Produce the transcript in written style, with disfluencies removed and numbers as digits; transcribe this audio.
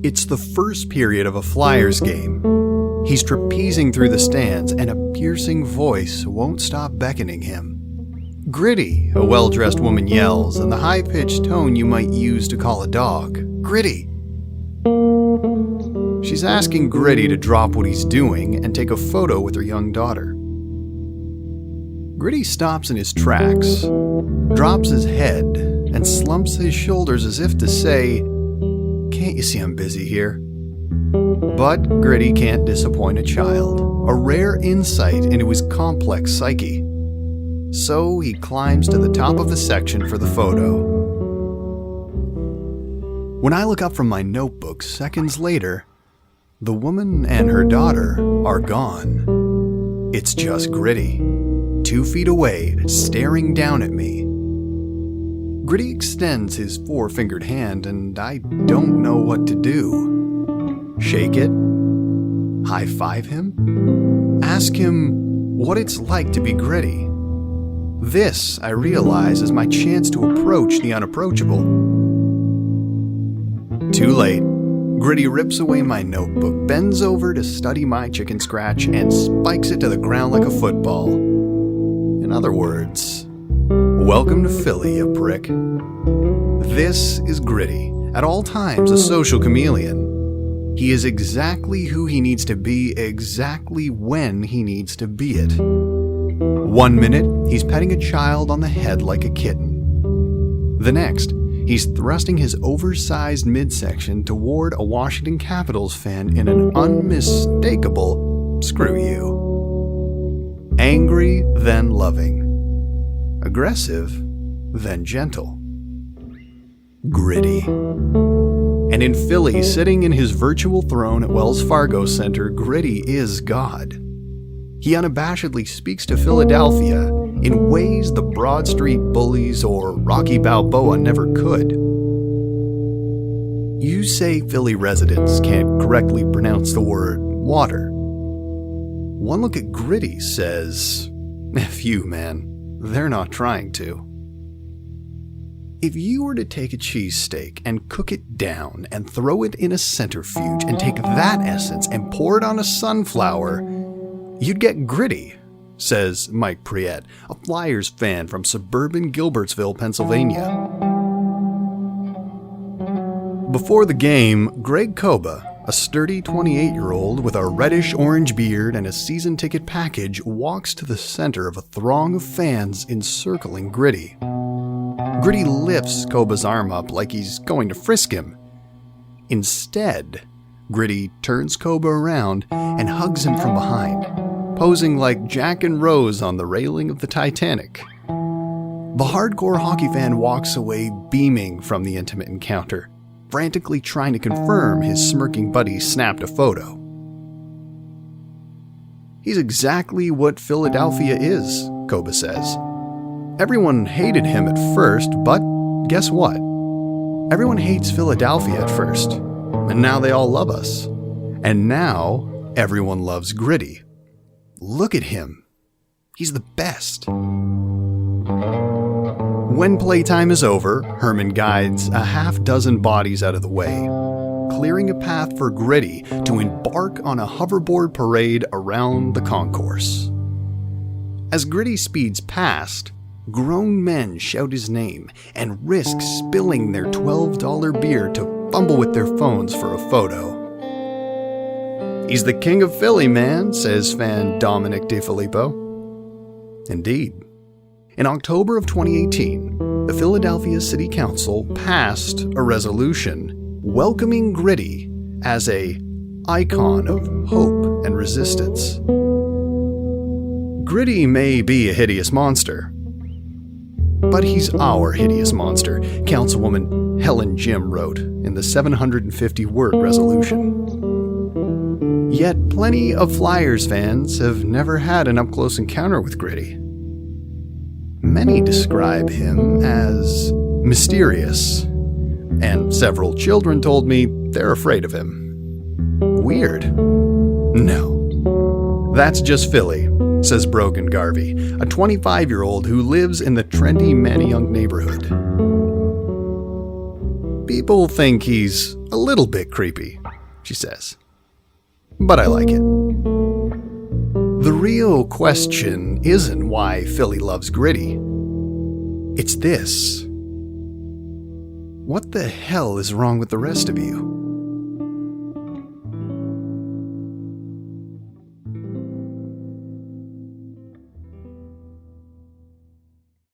It's the first period of a Flyers game. He's trapezing through the stands, and a piercing voice won't stop beckoning him. "Gritty," a well-dressed woman yells in the high-pitched tone you might use to call a dog. "Gritty." She's asking Gritty to drop what he's doing and take a photo with her young daughter. Gritty stops in his tracks, drops his head, and slumps his shoulders as if to say, "Can't you see I'm busy here?" But Gritty can't disappoint a child, a rare insight into his complex psyche. So he climbs to the top of the section for the photo. When I look up from my notebook seconds later, the woman and her daughter are gone. It's just Gritty, 2 feet away, staring down at me. Gritty extends his 4-fingered hand, and I don't know what to do. Shake it? High-five him? Ask him what it's like to be Gritty? This, I realize, is my chance to approach the unapproachable. Too late. Gritty rips away my notebook, bends over to study my chicken scratch, and spikes it to the ground like a football. In other words, welcome to Philly, you prick. This is Gritty, at all times a social chameleon. He is exactly who he needs to be, exactly when he needs to be it. 1 minute, he's petting a child on the head like a kitten. The next, he's thrusting his oversized midsection toward a Washington Capitals fan in an unmistakable "screw you." Angry, then loving. Aggressive, then gentle. Gritty. And in Philly, sitting in his virtual throne at Wells Fargo Center, Gritty is God. He unabashedly speaks to Philadelphia in ways the Broad Street Bullies or Rocky Balboa never could. You say Philly residents can't correctly pronounce the word water. One look at Gritty says, F you, man, they're not trying to. If you were to take a cheesesteak and cook it down and throw it in a centrifuge and take that essence and pour it on a sunflower, you'd get Gritty, says Mike Priet, a Flyers fan from suburban Gilbertsville, Pennsylvania. Before the game, Greg Koba, a sturdy 28-year-old with a reddish-orange beard and a season ticket package, walks to the center of a throng of fans encircling Gritty. Gritty lifts Koba's arm up like he's going to frisk him. Instead, Gritty turns Koba around and hugs him from behind, posing like Jack and Rose on the railing of the Titanic. The hardcore hockey fan walks away beaming from the intimate encounter, frantically trying to confirm his smirking buddy snapped a photo. He's exactly what Philadelphia is, Koba says. Everyone hated him at first, but guess what? Everyone hates Philadelphia at first, and now they all love us. And now everyone loves Gritty. Look at him. He's the best. When playtime is over, Herman guides a half-dozen bodies out of the way, clearing a path for Gritty to embark on a hoverboard parade around the concourse. As Gritty speeds past, grown men shout his name and risk spilling their $12 beer to fumble with their phones for a photo. "He's the king of Philly, man," says fan Dominic DeFilippo. Indeed. In October of 2018, the Philadelphia City Council passed a resolution welcoming Gritty as a icon of hope and resistance. Gritty may be a hideous monster, but he's our hideous monster, Councilwoman Helen Jim wrote in the 750-word resolution. Yet plenty of Flyers fans have never had an up-close encounter with Gritty. Many describe him as mysterious, and several children told me they're afraid of him. Weird. No. That's just Philly, says Brogan Garvey, a 25-year-old who lives in the trendy Manayunk neighborhood. People think he's A little bit creepy, she says. But I like it. The real question isn't why Philly loves Gritty. It's this. What the hell is wrong with the rest of you?